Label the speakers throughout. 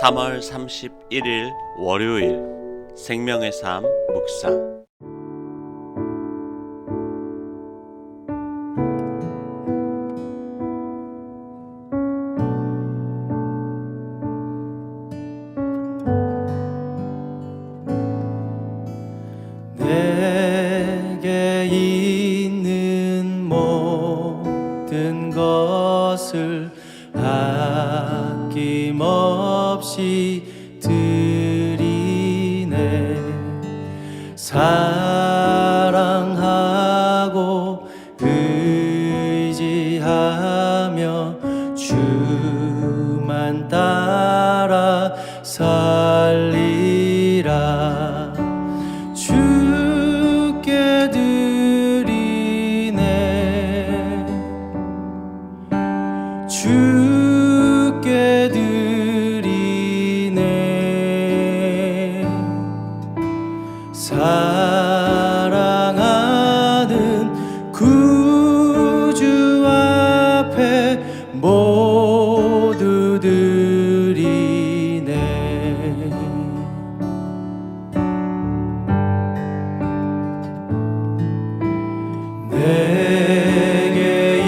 Speaker 1: 3월 31일 월요일 생명의 삶 묵상.
Speaker 2: 내게 있는 모든 것을 아낌없이 드리네. 사랑하고 의지하며 주만 따라 살리라. 주께 드리네. 주께 드리네. 사랑하는 구주 앞에 모두 드리네. 내게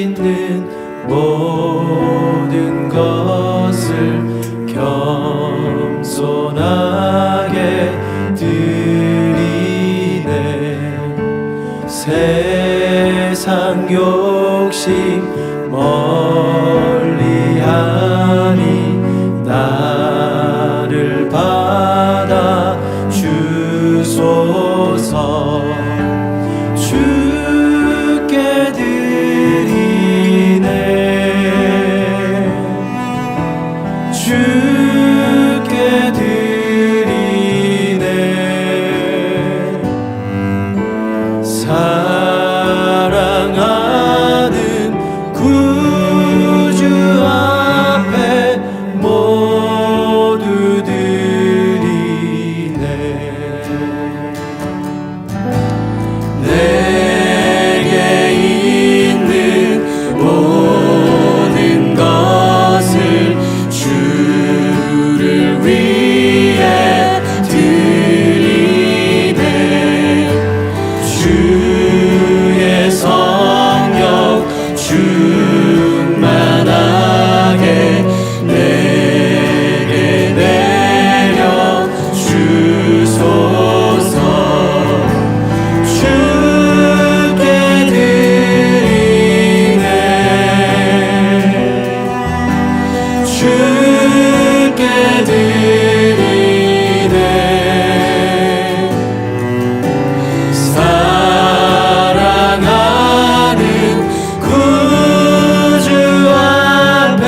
Speaker 2: 있는 모든 것을 겸손하게 드리네. 세상 욕심 멀리하니 나를 받아 주소서. 주께 드리네. 주께 드리네. 사랑하는 구주 앞에 모두 드리네. 내게 있는 모든 것을 주를 위해 드리네. 주의 성령 충만하게 내게 내려 주소서. 주께 드리네. 주께 드리네. 사랑하는 구주 앞에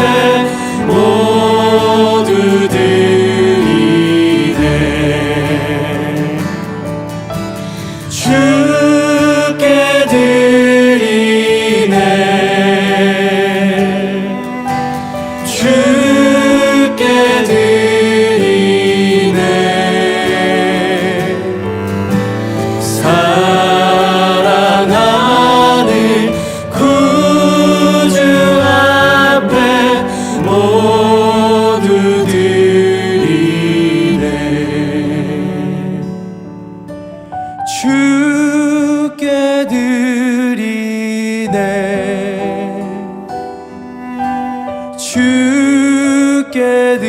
Speaker 2: 모두 드리네. 주께 드리네. 주께 드리네. 사랑하는 구주 앞에 모두 드리네. 주께 드리네. 주께 드리네.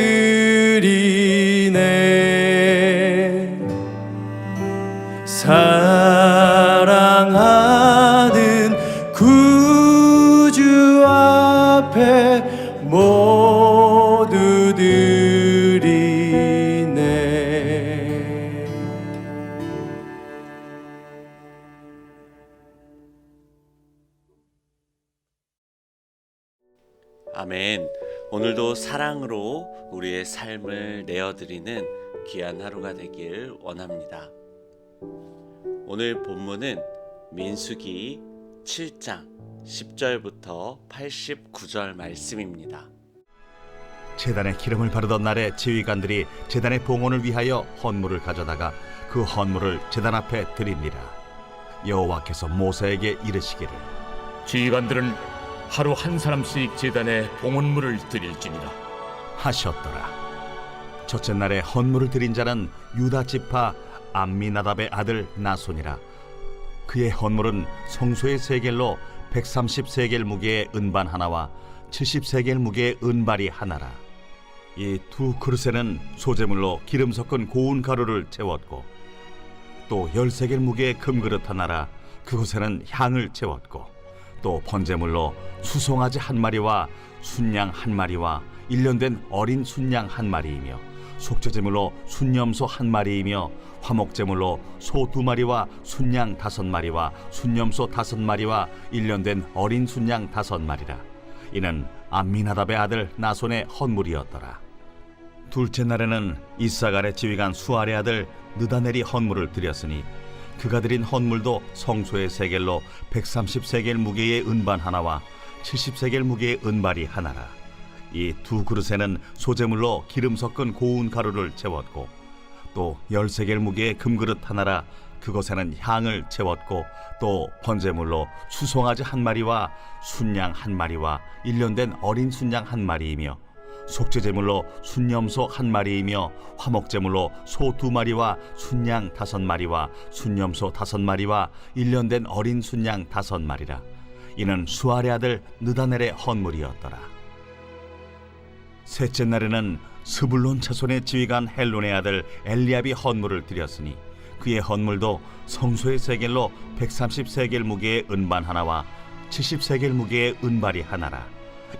Speaker 2: 사랑하는 구주 앞에 모두 드리네.
Speaker 1: 아멘. 오늘도 사랑으로 우리의 삶을 내어드리는 귀한 하루가 되길 원합니다. 오늘 본문은 민수기 7장 10절부터 89절 말씀입니다.
Speaker 3: 제단에 기름을 바르던 날에 지휘관들이 제단의 봉헌을 위하여 헌물을 가져다가 그 헌물을 제단 앞에 드립니다. 여호와께서 모세에게 이르시기를
Speaker 4: 지휘관들은 하루 한 사람씩 제단에 봉헌물을 드릴지니라
Speaker 3: 하셨더라. 첫째 날에 헌물을 드린 자는 유다 지파 암미나답의 아들 나손이라. 그의 헌물은 성소의 세겔로 130세겔 무게의 은반 하나와 70세겔 무게의 은발이 하나라. 이 두 그릇에는 소재물로 기름 섞은 고운 가루를 채웠고, 또 10세겔 무게의 금그릇 하나라. 그곳에는 향을 채웠고, 또 번제물로 수송아지 한 마리와 순양 한 마리와 1년 된 어린 순양 한 마리이며, 속죄제물로 순염소 한 마리이며, 화목제물로 소 2마리와 순양 5마리와 순염소 5마리와 1년 된 어린 순양 5마리라. 이는 암미나답의 아들 나손의 헌물이었더라. 둘째 날에는 이사갈의 지휘관 수알의 아들 느다넬이 헌물을 드렸으니, 그가 드린 헌물도 성소의 세겔로 130세겔 무게의 은반 하나와 70세겔 무게의 은발이 하나라. 이 두 그릇에는 소재물로 기름 섞은 고운 가루를 채웠고, 또 10세겔 무게의 금그릇 하나라. 그것에는 향을 채웠고, 또 번제물로 수송아지 한 마리와 순양 한 마리와 1년 된 어린 순양 한 마리이며, 속죄제물로 순염소 한 마리이며, 화목제물로 소 2마리와 순양 5마리와 순염소 5마리와 1년 된 어린 순양 5마리라. 이는 수알의 아들 느다넬의 헌물이었더라. 셋째 날에는 스불론 차손의 지휘관 헬론의 아들 엘리압이 헌물을 드렸으니, 그의 헌물도 성소의 세겔로 130세겔 무게의 은반 하나와 70세겔 무게의 은발이 하나라.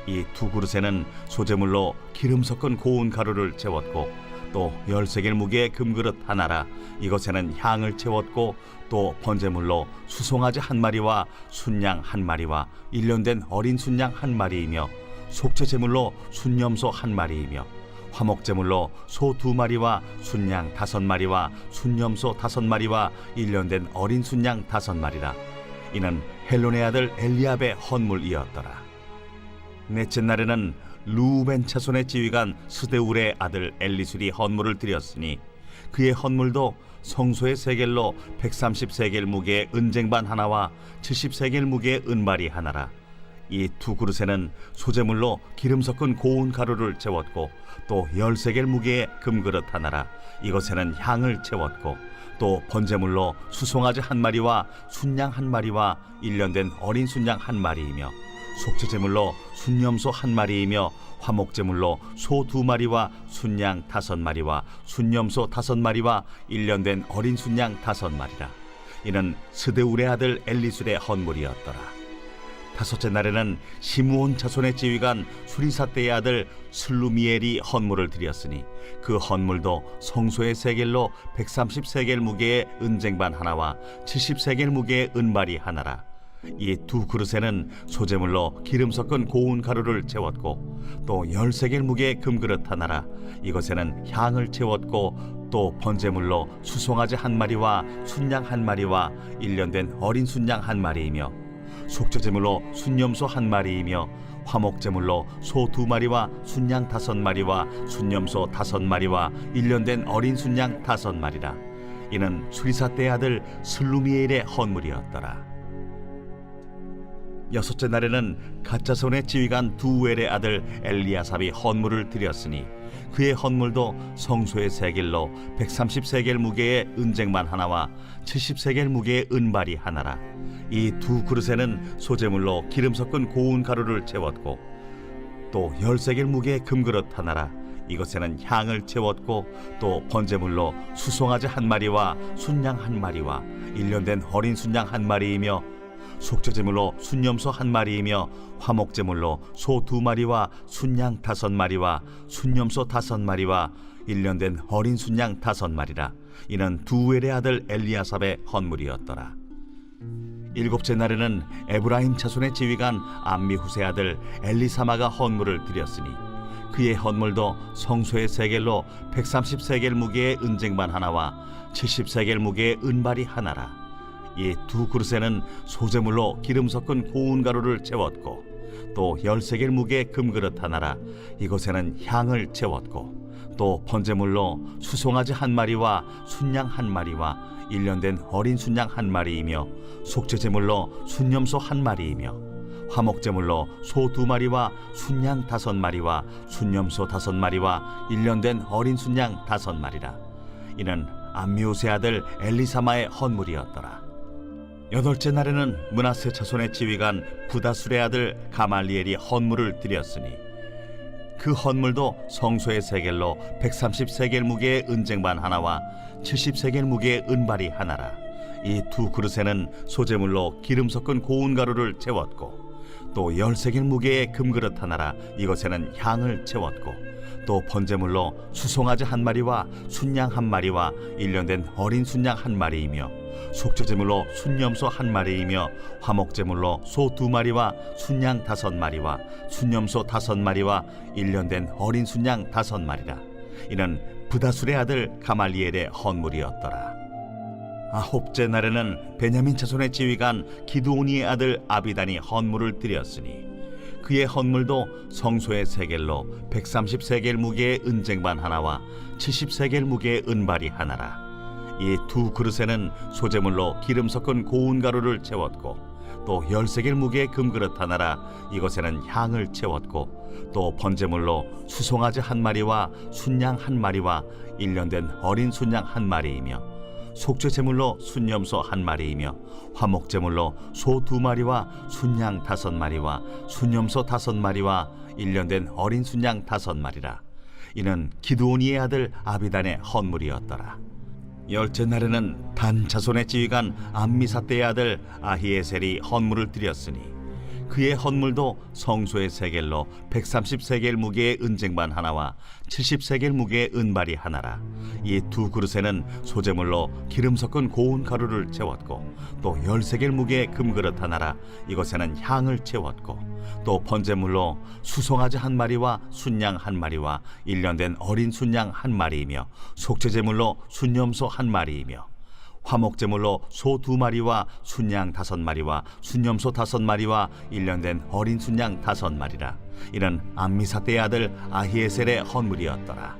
Speaker 3: 이 두 그릇에는 소재물로 기름 섞은 고운 가루를 채웠고, 또 10세겔 무게의 금그릇 하나라. 이것에는 향을 채웠고, 또 번제물로 수송아지 한 마리와 순양 한 마리와 1년 된 어린 순양 한 마리이며, 속죄제물로 순염소 한 마리이며, 화목제물로 소 2마리와 순양 5마리와 순염소 5마리와 1년 된 어린 순양 5마리라. 이는 헬론의 아들 엘리압의 헌물이었더라. 넷째 날에는 루벤 차손의 지휘관 스데울의 아들 엘리술이 헌물을 드렸으니, 그의 헌물도 성소의 세겔로 130세겔 무게의 은쟁반 하나와 70세겔 무게의 은발이 하나라. 이 두 그릇에는 소재물로 기름 섞은 고운 가루를 채웠고, 또 10세겔 무게의 금그릇 하나라. 이것에는 향을 채웠고, 또 번제물로 수송아지 한 마리와 순양 한 마리와 1년 된 어린 순양 한 마리이며, 속죄제물로 순염소 한 마리이며, 화목제물로 소 2마리와 순양 5마리와 순염소 5마리와 1년 된 어린 순양 5마리라. 이는 스데울의 아들 엘리술의 헌물이었더라. 다섯째 날에는 시므온 차손의 지휘관 수리사떼의 아들 슬루미엘이 헌물을 드렸으니, 그 헌물도 성소의 세겔로 130세겔 무게의 은쟁반 하나와 70세겔 무게의 은발이 하나라. 이 두 그릇에는 소재물로 기름 섞은 고운 가루를 채웠고, 또 10세겔 무게의 금그릇 하나라. 이것에는 향을 채웠고, 또 번제물로 수송아지 한 마리와 순양 한 마리와 1년 된 어린 순양 한 마리이며, 속죄제물로 순염소 한 마리이며, 화목제물로 소 2마리와 순양 5마리와 순염소 5마리와 1년 된 어린 순양 5마리라. 이는 수리사떼의 아들 슬루미엘의 헌물이었더라. 여섯째 날에는 갓자손의 지휘관 두웰의 아들 엘리아삽이 헌물을 드렸으니, 그의 헌물도 성소의 세겔로 130세겔 무게의 은쟁반 하나와 70세겔 무게의 은발이 하나라. 이 두 그릇에는 소재물로 기름 섞은 고운 가루를 채웠고, 또 10세겔 무게의 금그릇 하나라. 이것에는 향을 채웠고, 또 번제물로 수송아지 한 마리와 순양 한 마리와 1년 된 어린 순양 한 마리이며, 속죄제물로 순염소 한 마리이며, 화목제물로 소 2마리와 순양 5마리와 순염소 5마리와 1년 된 어린 순양 5마리라. 이는 두웰의 아들 엘리아삽의 헌물이었더라. 일곱째 날에는 에브라임 차손의 지휘관 암미후세 아들 엘리사마가 헌물을 드렸으니, 그의 헌물도 성소의 세겔로 130세겔 무게의 은쟁반 하나와 70세겔 무게의 은발이 하나라. 이 두 그릇에는 소재물로 기름 섞은 고운 가루를 채웠고, 또 10세겔 무게의 금그릇 하나라. 이것에는 향을 채웠고, 또 번제물로 수송아지 한 마리와 순양 한 마리와 1년 된 어린 순양 한 마리이며, 속죄제물로 순염소 한 마리이며, 화목제물로 소 2마리와 순양 5마리와 순염소 5마리와 1년 된 어린 순양 5마리라. 이는 암미우스의 아들 엘리사마의 헌물이었더라. 8째 날에는 므낫세 자손의 지휘관 부다술의 아들 가말리엘이 헌물을 드렸으니 그 헌물도 성소의 세겔로 130세겔 무게의 은쟁반 하나와 70세겔 무게의 은발이 하나라. 이 2그릇에는 소재물로 기름 섞은 고운 가루를 채웠고 또 10세겔 무게의 금그릇 하나라. 이것에는 향을 채웠고 또 번제물로 수송아지 1마리와 순양 1마리와 1년 된 어린 순양 1마리이며 속죄제물로 순염소 1마리이며 화목제물로 소 2마리와 순양 5마리와 순염소 5마리와 1년 된 어린 순양 5마리라. 이는 부다술의 아들 가말리엘의 헌물이었더라. 9째 날에는 베냐민 자손의 지휘관 기드오니의 아들 아비단이 헌물을 드렸으니 그의 헌물도 성소의 세겔로 130세겔 무게의 은쟁반 하나와 70세겔 무게의 은발이 하나라. 이 2그릇에는 소재물로 기름 섞은 고운 가루를 채웠고 또 10세겔 무게의 금그릇 하나라. 이것에는 향을 채웠고 또 번제물로 수송아지 1마리와 순양 1마리와 1년 된 어린 순양 1마리이며 속죄제물로 순염소 1마리이며 화목제물로 소 2마리와 순양 5마리와 순염소 5마리와 1년 된 어린 순양 5마리라. 이는 기드오니의 아들 아비단의 헌물이었더라. 10째 날에는 단 자손의 지휘관 암미사대의 아들 아히에셀이 헌물을 드렸으니 그의 헌물도 성소의 세겔로 130세겔 무게의 은쟁반 하나와 70세겔 무게의 은발이 하나라. 이 2그릇에는 소재물로 기름 섞은 고운 가루를 채웠고 또 10세겔 무게의 금그릇 하나라. 이것에는 향을 채웠고 또 번제물로 수송아지 1마리와 순양 1마리와 1년 된 어린 순양 1마리이며 속죄제물로 순염소 1마리이며 화목제물로 소 2마리와 순양 5마리와 순염소 5마리와 1년 된 어린 순양 5마리라. 이는 암미사대의 아들 아히에셀의 헌물이었더라.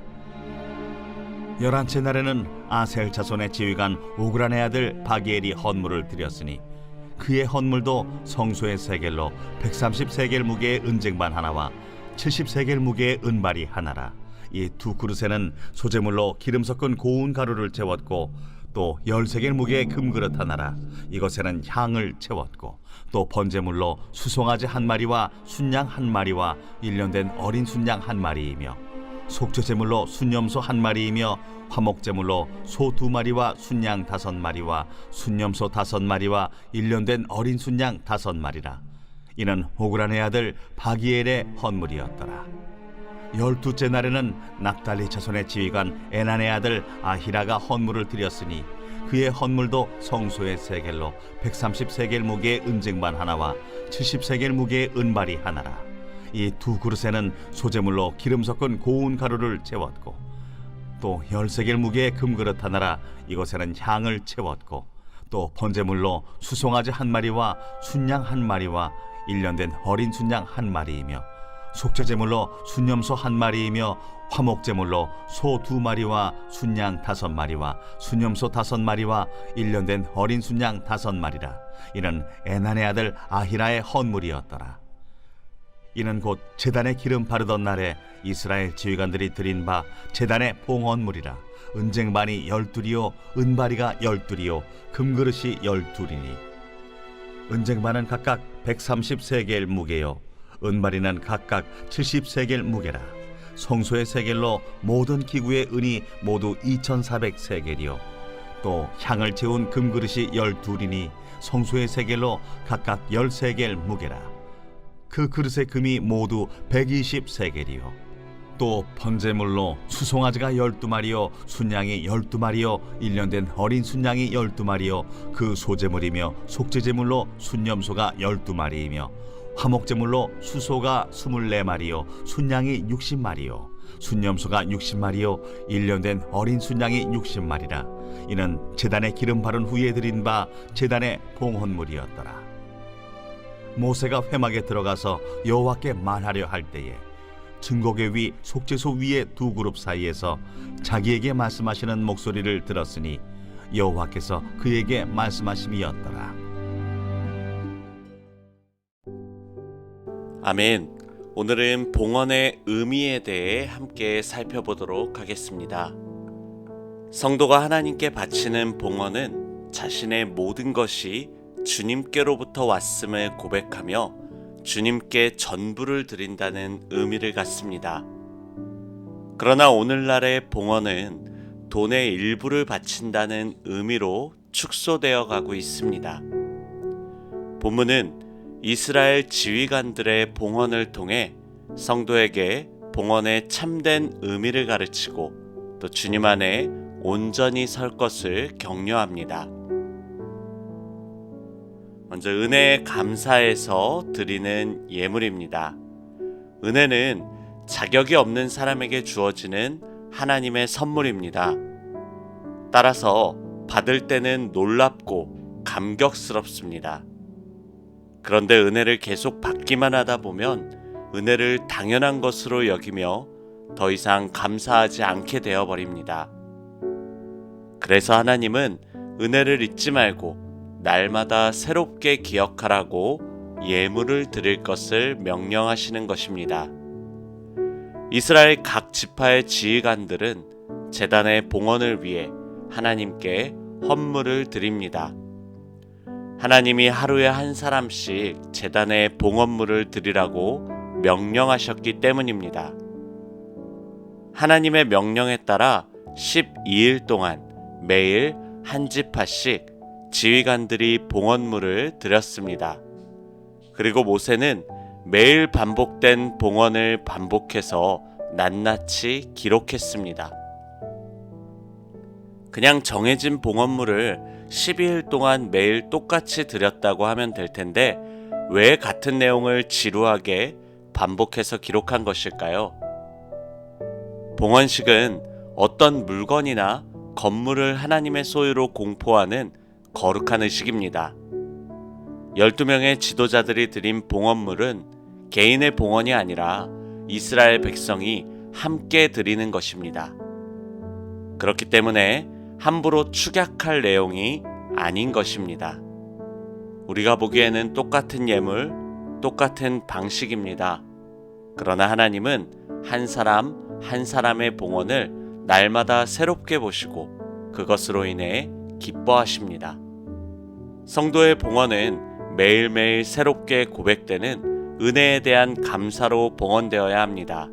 Speaker 3: 11째 날에는 아셀 자손의 지휘관 오그란의 아들 바기엘이 헌물을 드렸으니 그의 헌물도 성소의 세겔로 130세겔 무게의 은쟁반 하나와 70세겔 무게의 은발이 하나라. 이 2그릇에는 소재물로 기름 섞은 고운 가루를 채웠고 또 10세겔 무게의 금그릇 하나라. 이것에는 향을 채웠고 또 번제물로 수송아지 1마리와 순양 1마리와 1년 된 어린 순양 1마리이며 속죄제물로 순염소 1마리이며 화목제물로 소 2마리와 순양 5마리와 순염소 5마리와 1년 된 어린 순양 5마리라. 이는 오그란의 아들 바기엘의 헌물이었더라. 12째 날에는 납달리 자손의 지휘관 에난의 아들 아히라가 헌물을 드렸으니 그의 헌물도 성소의 세겔로 130세겔 무게의 은쟁반 하나와 70세겔 무게의 은발이 하나라. 이 2그릇에는 소재물로 기름 섞은 고운 가루를 채웠고 또 10세겔 무게의 금그릇 하나라. 이것에는 향을 채웠고 또 번제물로 수송아지 1마리와 순양 1마리와 1년 된 어린 순양 1마리이며 속죄제물로 순염소 1마리이며 화목제물로 소 2마리와 순양 5마리와 순염소 5마리와 1년 된 어린 순양 5마리라. 이는 에난의 아들 아히라의 헌물이었더라. 이는 곧 제단에 기름 바르던 날에 이스라엘 지휘관들이 드린 바 제단의 봉헌물이라. 은쟁반이 12이요 은바리가 12이요 금그릇이 12이니 은쟁반은 각각 130세겔 무게요 은바리는 각각 70세겔 무게라. 성소의 세겔로 모든 기구의 은이 모두 2400세겔이요 또 향을 채운 금그릇이 12이니 성소의 세겔로 각각 10세겔 무게라. 그 그릇의 금이 모두 120세겔이요 또 번제물로 수송아지가 12마리요 순양이 12마리요 1년 된 어린 순양이 12마리요 그 소제물이며 속죄제물로 순염소가 12마리이며 화목제물로 수소가 24마리요 순양이 60마리요 순염소가 60마리요 1년 된 어린 순양이 60마리라. 이는 제단에 기름 바른 후에 드린 바 제단의 봉헌물이었더라. 모세가 회막에 들어가서 여호와께 말하려 할 때에 증거궤 위 속죄소 위의 2그룹 사이에서 자기에게 말씀하시는 목소리를 들었으니 여호와께서 그에게 말씀하심이었더라.
Speaker 1: 아멘. 오늘은 봉헌의 의미에 대해 함께 살펴보도록 하겠습니다. 성도가 하나님께 바치는 봉헌은 자신의 모든 것이 주님께로부터 왔음을 고백하며 주님께 전부를 드린다는 의미를 갖습니다. 그러나 오늘날의 봉헌은 돈의 일부를 바친다는 의미로 축소되어 가고 있습니다. 본문은 이스라엘 지휘관들의 봉헌을 통해 성도에게 봉헌의 참된 의미를 가르치고 또 주님 안에 온전히 설 것을 격려합니다. 먼저 은혜에 감사해서 드리는 예물입니다. 은혜는 자격이 없는 사람에게 주어지는 하나님의 선물입니다. 따라서 받을 때는 놀랍고 감격스럽습니다. 그런데 은혜를 계속 받기만 하다 보면 은혜를 당연한 것으로 여기며 더 이상 감사하지 않게 되어버립니다. 그래서 하나님은 은혜를 잊지 말고 날마다 새롭게 기억하라고 예물을 드릴 것을 명령하시는 것입니다. 이스라엘 각 지파의 지휘관들은 제단의 봉헌을 위해 하나님께 헌물을 드립니다. 하나님이 하루에 한 사람씩 제단에 봉헌물을 드리라고 명령하셨기 때문입니다. 하나님의 명령에 따라 12일 동안 매일 한 지파씩 지휘관들이 봉헌물을 드렸습니다. 그리고 모세는 매일 반복된 봉헌을 반복해서 낱낱이 기록했습니다. 그냥 정해진 봉헌물을 12일 동안 매일 똑같이 드렸다고 하면 될 텐데 왜 같은 내용을 지루하게 반복해서 기록한 것일까요? 봉헌식은 어떤 물건이나 건물을 하나님의 소유로 공포하는 거룩한 의식입니다. 12명의 지도자들이 드린 봉헌물은 개인의 봉헌이 아니라 이스라엘 백성이 함께 드리는 것입니다. 그렇기 때문에 함부로 축약할 내용이 아닌 것입니다. 우리가 보기에는 똑같은 예물, 똑같은 방식입니다. 그러나 하나님은 한 사람 한 사람의 봉헌을 날마다 새롭게 보시고 그것으로 인해 기뻐하십니다. 성도의 봉헌은 매일매일 새롭게 고백되는 은혜에 대한 감사로 봉헌되어야 합니다.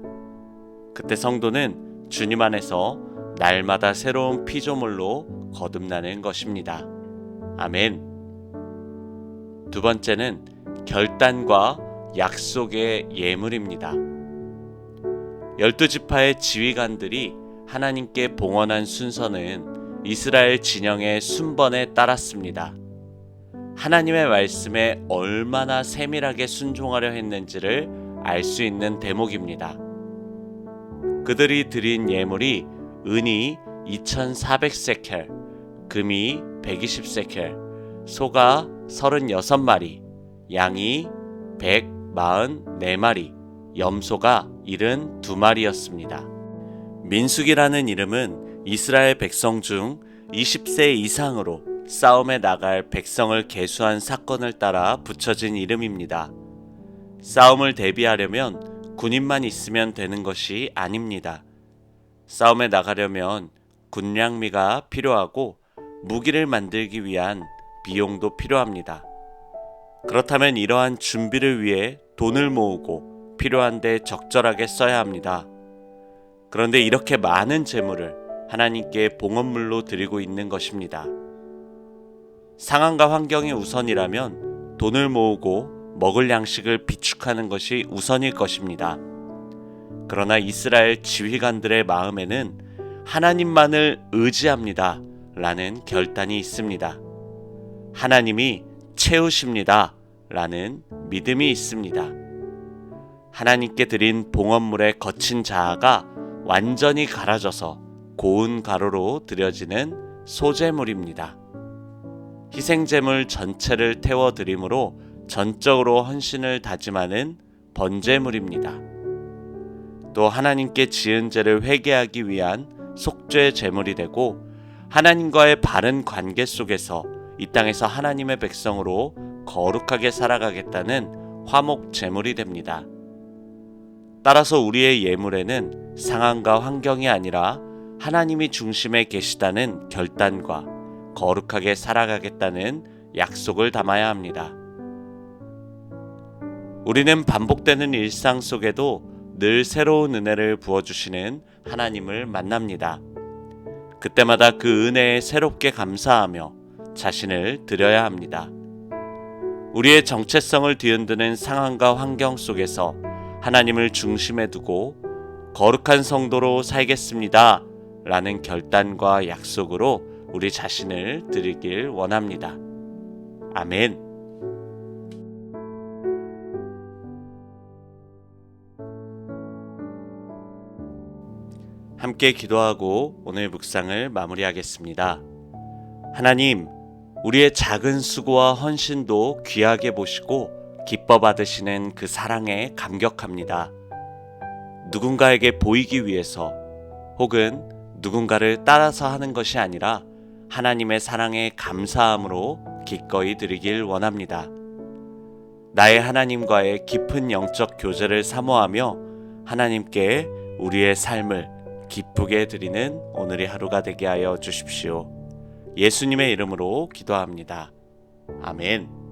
Speaker 1: 그때 성도는 주님 안에서 날마다 새로운 피조물로 거듭나는 것입니다. 아멘. 두 번째는 결단과 약속의 예물입니다. 12지파의 지휘관들이 하나님께 봉헌한 순서는 이스라엘 진영의 순번에 따랐습니다. 하나님의 말씀에 얼마나 세밀하게 순종하려 했는지를 알 수 있는 대목입니다. 그들이 드린 예물이 은이 2400세켈, 금이 120세켈, 소가 36마리, 양이 144마리, 염소가 72마리였습니다. 민수기라는 이름은 이스라엘 백성 중 20세 이상으로 싸움에 나갈 백성을 계수한 사건을 따라 붙여진 이름입니다. 싸움을 대비하려면 군인만 있으면 되는 것이 아닙니다. 싸움에 나가려면 군량미가 필요하고 무기를 만들기 위한 비용도 필요합니다. 그렇다면 이러한 준비를 위해 돈을 모으고 필요한 데 적절하게 써야 합니다. 그런데 이렇게 많은 재물을 하나님께 봉헌물로 드리고 있는 것입니다. 상황과 환경이 우선이라면 돈을 모으고 먹을 양식을 비축하는 것이 우선일 것입니다. 그러나 이스라엘 지휘관들의 마음에는 하나님만을 의지합니다 라는 결단이 있습니다. 하나님이 채우십니다 라는 믿음이 있습니다. 하나님께 드린 봉헌물의 거친 자아가 완전히 갈아져서 고운 가루로 드려지는 소제물입니다. 희생제물 전체를 태워드림으로 전적으로 헌신을 다짐하는 번제물입니다. 또 하나님께 지은 죄를 회개하기 위한 속죄 제물이 되고 하나님과의 바른 관계 속에서 이 땅에서 하나님의 백성으로 거룩하게 살아가겠다는 화목 제물이 됩니다. 따라서 우리의 예물에는 상황과 환경이 아니라 하나님이 중심에 계시다는 결단과 거룩하게 살아가겠다는 약속을 담아야 합니다. 우리는 반복되는 일상 속에도 늘 새로운 은혜를 부어주시는 하나님을 만납니다. 그때마다 그 은혜에 새롭게 감사하며 자신을 드려야 합니다. 우리의 정체성을 뒤흔드는 상황과 환경 속에서 하나님을 중심에 두고 거룩한 성도로 살겠습니다 라는 결단과 약속으로 우리 자신을 드리길 원합니다. 아멘. 함께 기도하고 오늘 묵상을 마무리하겠습니다. 하나님, 우리의 작은 수고와 헌신도 귀하게 보시고 기뻐 받으시는 그 사랑에 감격합니다. 누군가에게 보이기 위해서 혹은 누군가를 따라서 하는 것이 아니라 하나님의 사랑에 감사함으로 기꺼이 드리길 원합니다. 나의 하나님과의 깊은 영적 교제를 사모하며 하나님께 우리의 삶을 기쁘게 드리는 오늘의 하루가 되게 하여 주십시오. 예수님의 이름으로 기도합니다. 아멘.